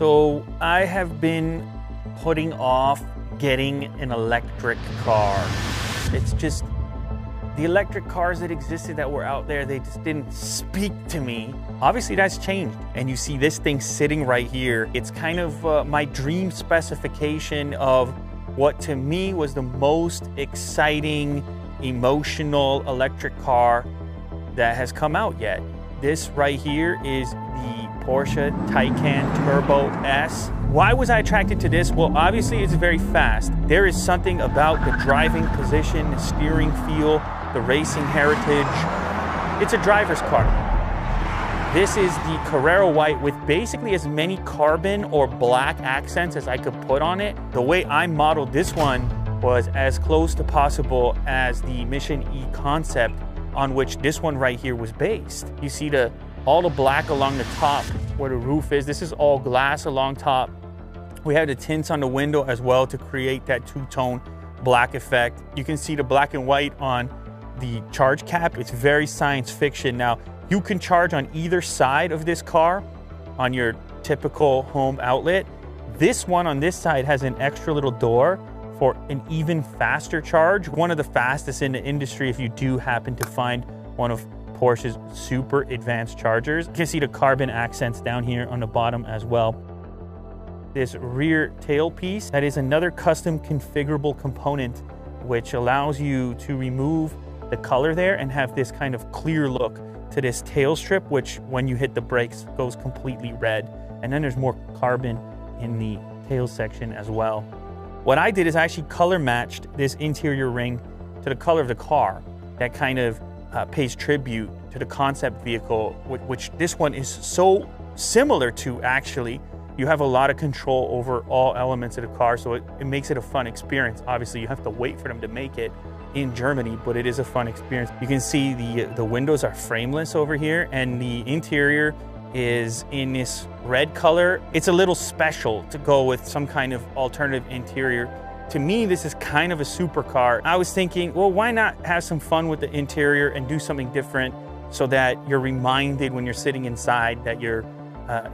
So I have been putting off getting an electric car. It's just the electric cars that existed that were out there, they just didn't speak to me. Obviously that's changed. And you see this thing sitting right here. It's kind of my dream specification of what to me was the most exciting, emotional electric car that has come out yet. This right here is the Porsche Taycan Turbo S. Why was I attracted to this? Well, obviously it's very fast. There is something about the driving position, the steering feel, the racing heritage. It's a driver's car. This is the Carrera White with basically as many carbon or black accents as I could put on it. The way I modeled this one was as close to possible as the Mission E concept on which this one right here was based. You see all the black along the top where the roof is. This is all glass along top. We have the tints on the window as well to create that two-tone black effect. You can see the black and white on the charge cap. It's very science fiction. Now, you can charge on either side of this car on your typical home outlet. This one on this side has an extra little door for an even faster charge. One of the fastest in the industry if you do happen to find one of Porsche's super advanced chargers. You can see the carbon accents down here on the bottom as well. This rear tailpiece, that is another custom configurable component which allows you to remove the color there and have this kind of clear look to this tail strip, which when you hit the brakes goes completely red. And then there's more carbon in the tail section as well. What I did is I actually color matched this interior ring to the color of the car. That kind of pays tribute to the concept vehicle, which this one is so similar to actually. You have a lot of control over all elements of the car, so it makes it a fun experience. Obviously, you have to wait for them to make it in Germany, but it is a fun experience. You can see the windows are frameless over here, and the interior is in this red color. It's a little special to go with some kind of alternative interior. To me, this is kind of a supercar. I was thinking, well, why not have some fun with the interior and do something different so that you're reminded when you're sitting inside that you're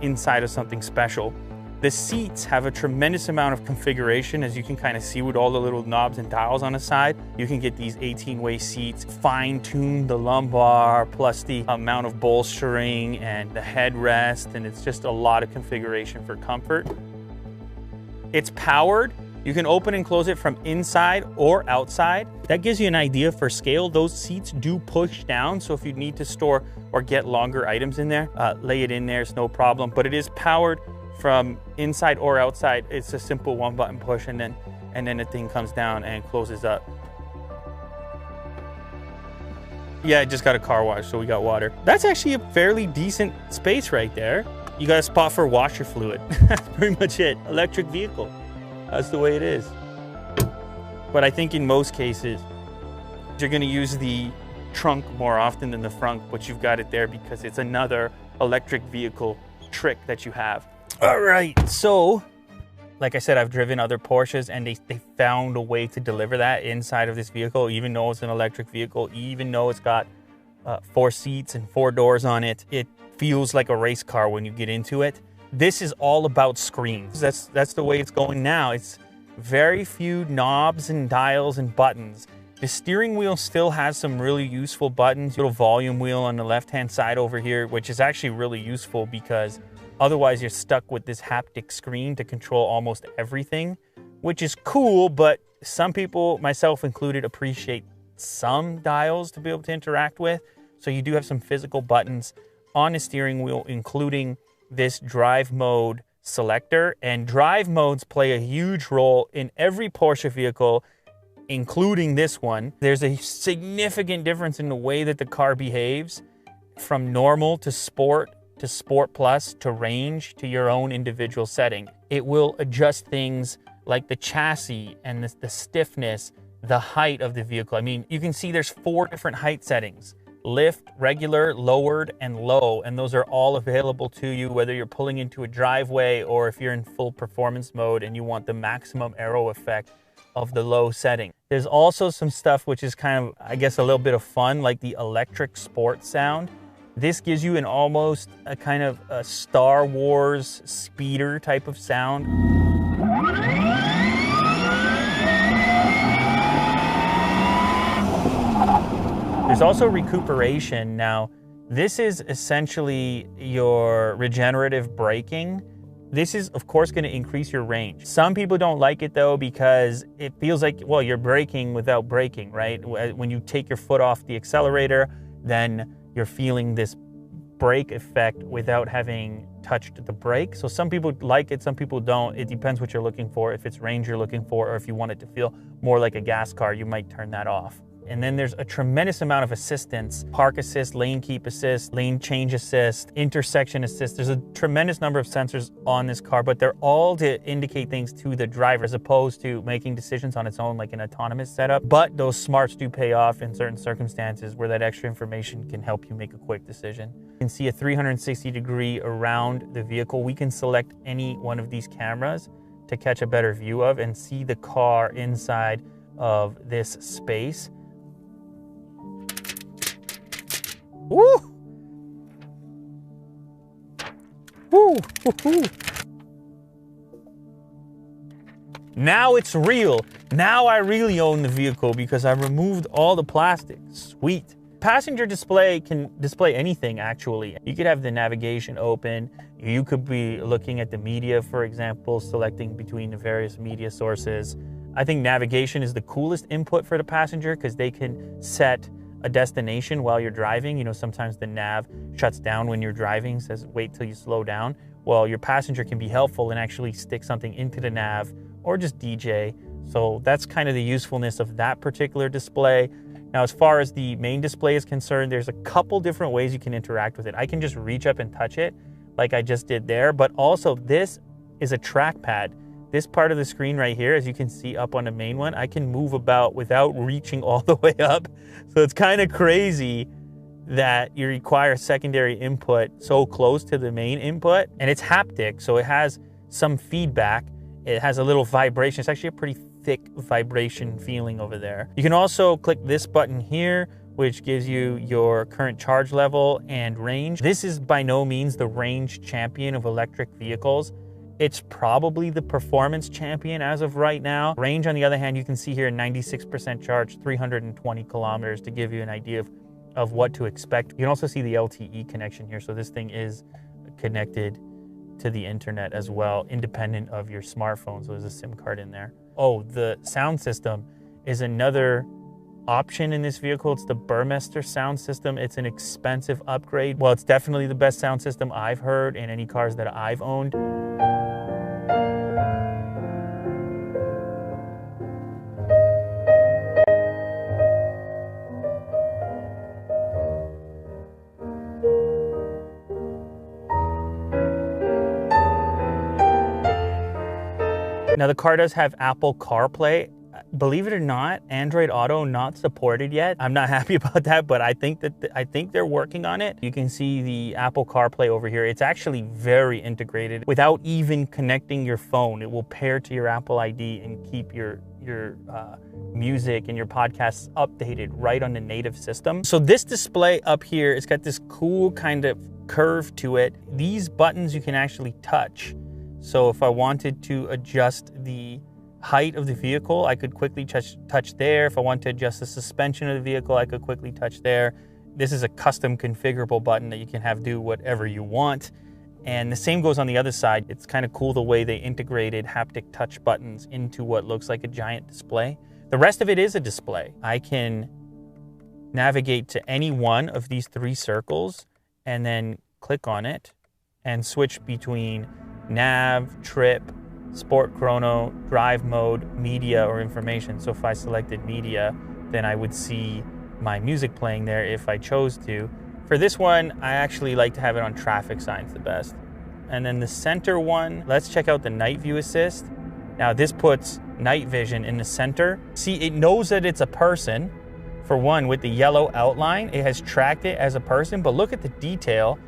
inside of something special. The seats have a tremendous amount of configuration, as you can kind of see with all the little knobs and dials on the side. You can get these 18-way seats, fine-tune the lumbar, plus the amount of bolstering and the headrest, and it's just a lot of configuration for comfort. It's powered. You can open and close it from inside or outside. That gives you an idea for scale. Those seats do push down, so if you need to store or get longer items in there, lay it in there, it's no problem. But it is powered from inside or outside. It's a simple one-button push, and then the thing comes down and closes up. Yeah, I just got a car wash, so we got water. That's actually a fairly decent space right there. You got a spot for washer fluid. That's pretty much it. Electric vehicle. That's the way it is. But I think in most cases, you're gonna use the trunk more often than the front, but you've got it there because it's another electric vehicle trick that you have. All right, so like I said, I've driven other Porsches and they found a way to deliver that inside of this vehicle, even though it's an electric vehicle, even though it's got 4 seats and 4 doors on it. It feels like a race car when you get into it. This is all about screens. That's the way it's going now. It's very few knobs and dials and buttons. The steering wheel still has some really useful buttons. Little volume wheel on the left-hand side over here, which is actually really useful because otherwise you're stuck with this haptic screen to control almost everything, which is cool, but some people, myself included, appreciate some dials to be able to interact with. So you do have some physical buttons on the steering wheel, including this drive mode selector, and drive modes play a huge role in every Porsche vehicle, including this one. There's a significant difference in the way that the car behaves from normal to sport plus to range to your own individual setting. It will adjust things like the chassis and the stiffness, the height of the vehicle. I mean, you can see there's 4 different height settings. Lift, regular, lowered, and low, and those are all available to you whether you're pulling into a driveway or if you're in full performance mode and you want the maximum aero effect of the low setting. There's also some stuff which is kind of, I guess, a little bit of fun, like the electric sport sound. This gives you an almost a kind of a Star Wars speeder type of sound. There's also recuperation. Now, this is essentially your regenerative braking. This is, of course, going to increase your range. Some people don't like it, though, because it feels like, well, you're braking without braking, right? When you take your foot off the accelerator, then you're feeling this brake effect without having touched the brake. So some people like it, some people don't. It depends what you're looking for. If it's range you're looking for, or if you want it to feel more like a gas car, you might turn that off. And then there's a tremendous amount of assistance: park assist, lane keep assist, lane change assist, intersection assist. There's a tremendous number of sensors on this car, but they're all to indicate things to the driver as opposed to making decisions on its own like an autonomous setup. But those smarts do pay off in certain circumstances where that extra information can help you make a quick decision. You can see a 360-degree around the vehicle. We can select any one of these cameras to catch a better view of and see the car inside of this space. Woo! Woo! Woo-hoo. Now it's real. Now I really own the vehicle because I removed all the plastic. Sweet. Passenger display can display anything, actually. You could have the navigation open. You could be looking at the media, for example, selecting between the various media sources. I think navigation is the coolest input for the passenger because they can set a destination while you're driving. You know, sometimes the nav shuts down when you're driving, says wait till you slow down. Well, your passenger can be helpful and actually stick something into the nav or just DJ. So that's kind of the usefulness of that particular display. Now, as far as the main display is concerned, there's a couple different ways you can interact with it. I can just reach up and touch it like I just did there, but also this is a trackpad. This part of the screen right here, as you can see up on the main one, I can move about without reaching all the way up. So it's kind of crazy that you require secondary input so close to the main input. And it's haptic, so it has some feedback. It has a little vibration. It's actually a pretty thick vibration feeling over there. You can also click this button here, which gives you your current charge level and range. This is by no means the range champion of electric vehicles. It's probably the performance champion as of right now. Range, on the other hand, you can see here 96% charge, 320 kilometers to give you an idea of what to expect. You can also see the LTE connection here. So this thing is connected to the internet as well, independent of your smartphone. So there's a SIM card in there. Oh, the sound system is another option in this vehicle. It's the Burmester sound system. It's an expensive upgrade. Well, it's definitely the best sound system I've heard in any cars that I've owned. Now, the car does have Apple CarPlay. Believe it or not, Android Auto not supported yet. I'm not happy about that, but I think they're working on it. You can see the Apple CarPlay over here. It's actually very integrated. Without even connecting your phone, it will pair to your Apple ID and keep your music and your podcasts updated right on the native system. So this display up here, it's got this cool kind of curve to it. These buttons you can actually touch. So if I wanted to adjust the height of the vehicle, I could quickly touch there. If I want to adjust the suspension of the vehicle, I could quickly touch there. This is a custom configurable button that you can have do whatever you want. And the same goes on the other side. It's kind of cool the way they integrated haptic touch buttons into what looks like a giant display. The rest of it is a display. I can navigate to any one of these three circles and then click on it and switch between nav, trip, sport chrono, drive mode, media, or information. So if I selected media, then I would see my music playing there if I chose to. For this one, I actually like to have it on traffic signs the best. And then the center one, let's check out the night view assist. Now this puts night vision in the center. See, it knows that it's a person. For one, with the yellow outline, it has tracked it as a person, but look at the detail.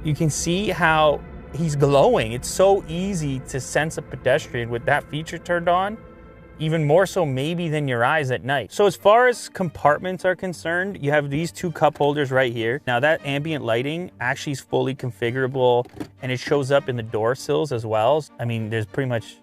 You can see how he's glowing. It's so easy to sense a pedestrian with that feature turned on. even more so maybe than your eyes at night. So as far as compartments are concerned, you have these two cup holders right here. Now that ambient lighting actually is fully configurable, and it shows up in the door sills as well. I mean, there's pretty much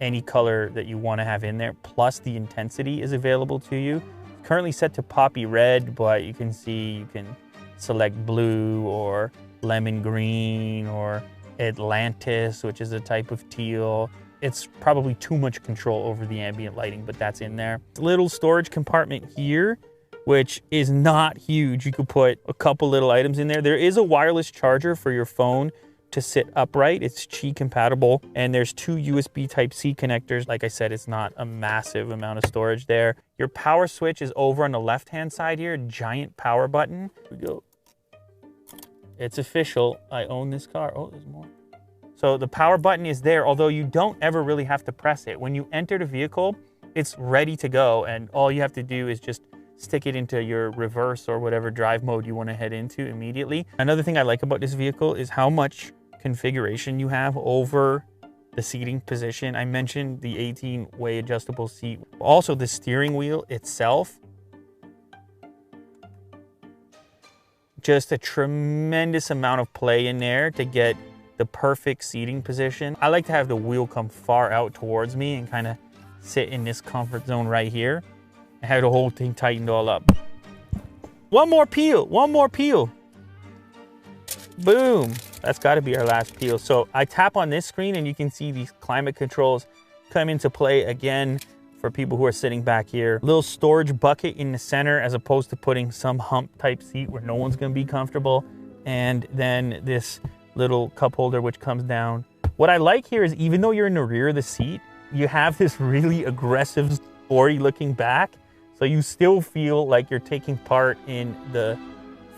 any color that you want to have in there, plus the intensity is available to you. It's currently set to poppy red, but you can see you can select blue or lemon green or Atlantis, which is a type of teal. It's probably too much control over the ambient lighting, but that's in there. Little storage compartment here, which is not huge. You could put a couple little items in there. There is a wireless charger for your phone to sit upright. It's Qi compatible, and there's two USB Type-C connectors. Like I said, it's not a massive amount of storage there. Your power switch is over on the left-hand side here, giant power button. Here we go. It's official. I own this car. Oh, there's more. So the power button is there, although you don't ever really have to press it. When you enter the vehicle, it's ready to go, and all you have to do is just stick it into your reverse or whatever drive mode you want to head into immediately. Another thing I like about this vehicle is how much configuration you have over the seating position. I mentioned the 18-way adjustable seat. Also, the steering wheel itself, just a tremendous amount of play in there to get the perfect seating position. I like to have the wheel come far out towards me and kind of sit in this comfort zone right here. I have the whole thing tightened all up. One more peel, one more peel. Boom, that's gotta be our last peel. So I tap on this screen and you can see these climate controls come into play again for people who are sitting back here. Little storage bucket in the center as opposed to putting some hump type seat where no one's gonna be comfortable. And then this little cup holder which comes down. What I like here is even though you're in the rear of the seat, you have this really aggressive, sporty looking back. So you still feel like you're taking part in the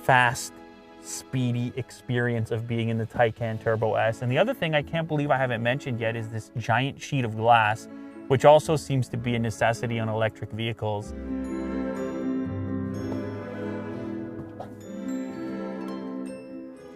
fast, speedy experience of being in the Taycan Turbo S. And the other thing I can't believe I haven't mentioned yet is this giant sheet of glass, which also seems to be a necessity on electric vehicles.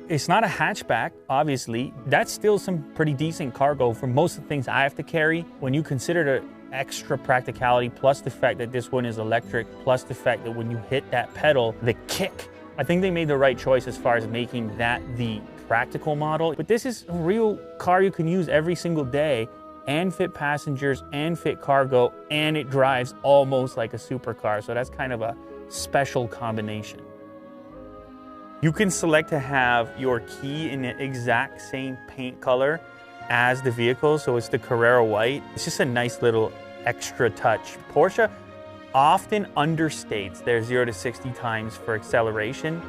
It's not a hatchback, obviously. That's still some pretty decent cargo for most of the things I have to carry. When you consider the extra practicality, plus the fact that this one is electric, plus the fact that when you hit that pedal, the kick, I think they made the right choice as far as making that the practical model. But this is a real car you can use every single day and fit passengers and fit cargo, and it drives almost like a supercar. So that's kind of a special combination. You can select to have your key in the exact same paint color as the vehicle, so it's the Carrera white. It's just a nice little extra touch. Porsche often understates their 0 to 60 times for acceleration.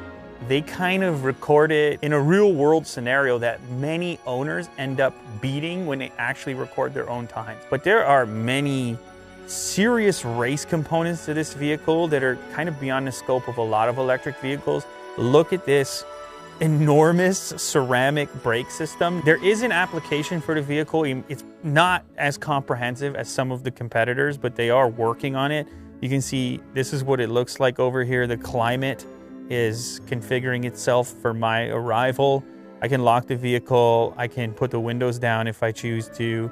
They kind of record it in a real world scenario that many owners end up beating when they actually record their own times. But there are many serious race components to this vehicle that are kind of beyond the scope of a lot of electric vehicles. Look at this enormous ceramic brake system. There is an application for the vehicle. It's not as comprehensive as some of the competitors, but they are working on it. You can see this is what it looks like over here. The climate is configuring itself for my arrival. I can lock the vehicle. I can put the windows down if I choose to.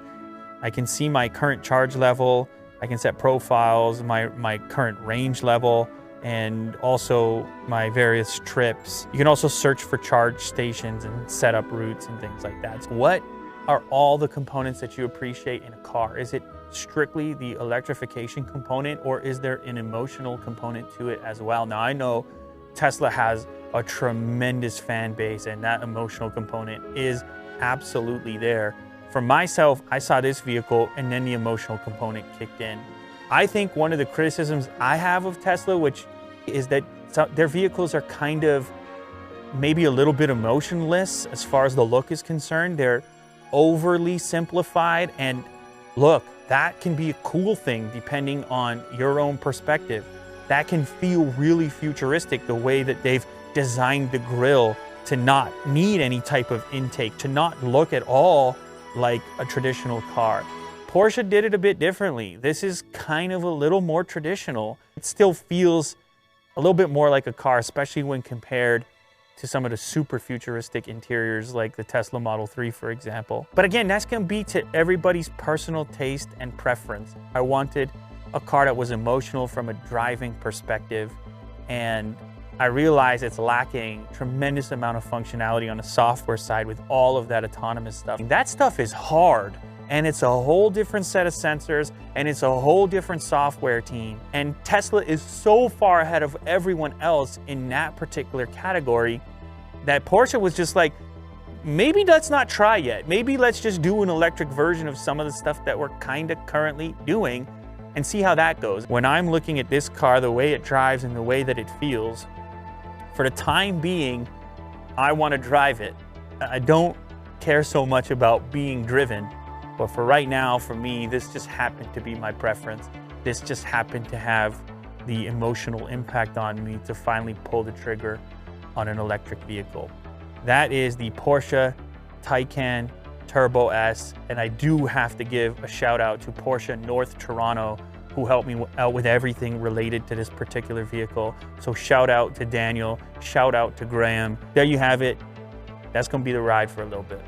I can see my current charge level. I can set profiles, my current range level, and also my various trips. You can also search for charge stations and set up routes and things like that. So what are all the components that you appreciate in a car? Is it strictly the electrification component, or is there an emotional component to it as well? Now I know Tesla has a tremendous fan base, and that emotional component is absolutely there. For myself, I saw this vehicle and then the emotional component kicked in. I think one of the criticisms I have of Tesla, which is that their vehicles are kind of maybe a little bit emotionless as far as the look is concerned. They're overly simplified, and look, that can be a cool thing depending on your own perspective. That can feel really futuristic, the way that they've designed the grille to not need any type of intake, to not look at all like a traditional car. Porsche did it a bit differently. This is kind of a little more traditional. It still feels a little bit more like a car, especially when compared to some of the super futuristic interiors like the Tesla Model 3, for example. But again, that's gonna be to everybody's personal taste and preference. I wanted a car that was emotional from a driving perspective, and I realize it's lacking tremendous amount of functionality on the software side with all of that autonomous stuff. That stuff is hard, and it's a whole different set of sensors, and it's a whole different software team. And Tesla is so far ahead of everyone else in that particular category that Porsche was just like, maybe let's not try yet. Maybe let's just do an electric version of some of the stuff that we're kind of currently doing and see how that goes. When I'm looking at this car, the way it drives and the way that it feels, for the time being, I want to drive it. I don't care so much about being driven, but for right now, for me, this just happened to be my preference. This just happened to have the emotional impact on me to finally pull the trigger on an electric vehicle. That is the Porsche Taycan Turbo S, and I do have to give a shout out to Porsche North Toronto, who helped me out with everything related to this particular vehicle. So shout out to Daniel, shout out to Graham. There you have it. That's gonna be the ride for a little bit.